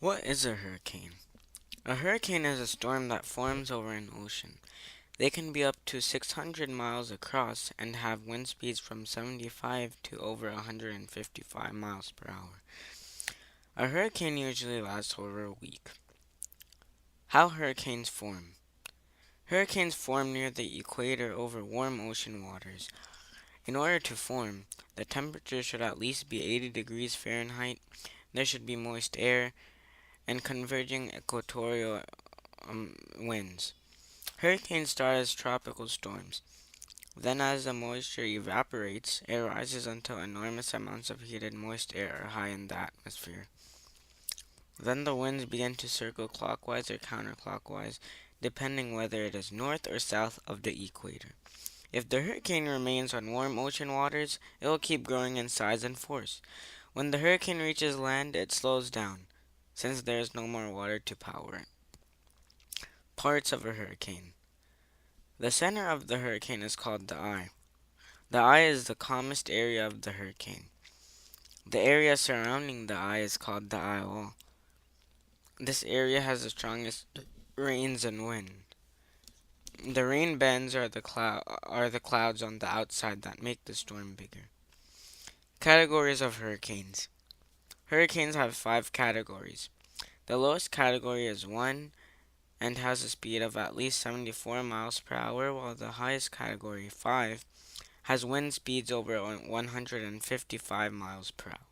What is a hurricane? A hurricane is a storm that forms over an ocean. They can be up to 600 miles across and have wind speeds from 75 to over 155 miles per hour. A hurricane usually lasts over a week. How hurricanes form. Hurricanes form near the equator over warm ocean waters. In order to form, the temperature should at least be 80 degrees Fahrenheit. There should be moist air and converging equatorial winds. Hurricanes start as tropical storms. Then, as the moisture evaporates, air rises until enormous amounts of heated, moist air are high in the atmosphere. Then the winds begin to circle clockwise or counterclockwise, depending whether it is north or south of the equator. If the hurricane remains on warm ocean waters, it will keep growing in size and force. When the hurricane reaches land, it slows down, since there is no more water to power it. Parts of a hurricane. The center of the hurricane is called the eye. The eye is the calmest area of the hurricane. The area surrounding the eye is called the eye wall. This area has the strongest rains and wind. The rain bands are the clouds on the outside that make the storm bigger. Categories of hurricanes. Hurricanes have 5 categories. The lowest category is 1 and has a speed of at least 74 miles per hour, while the highest category, 5, has wind speeds over 155 miles per hour.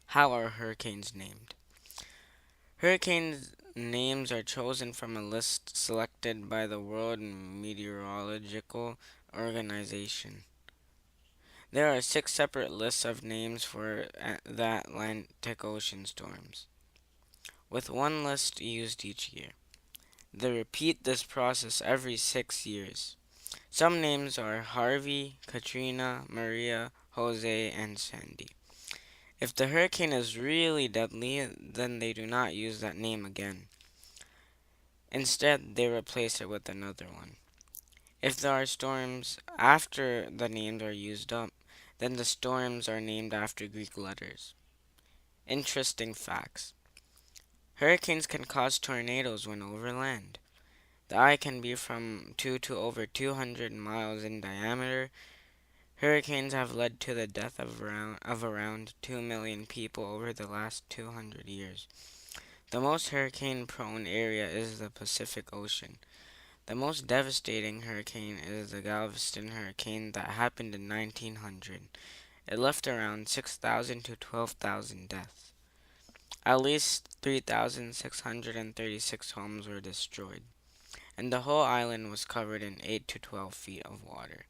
How are hurricanes named? Hurricanes names are chosen from a list selected by the World Meteorological Organization. There are 6 separate lists of names for the Atlantic Ocean storms, with one list used each year. They repeat this process every 6 years. Some names are Harvey, Katrina, Maria, Jose, and Sandy. If the hurricane is really deadly, then they do not use that name again. Instead, they replace it with another one. If there are storms after the names are used up, then the storms are named after Greek letters. Interesting facts. Hurricanes can cause tornadoes when over land. The eye can be from 2 to over 200 miles in diameter. Hurricanes have led to the death of around 2 million people over the last 200 years. The most hurricane prone area is the Pacific Ocean. The most devastating hurricane is the Galveston hurricane that happened in 1900. It left around 6,000 to 12,000 deaths. At least 3,636 homes were destroyed, and the whole island was covered in 8 to 12 feet of water.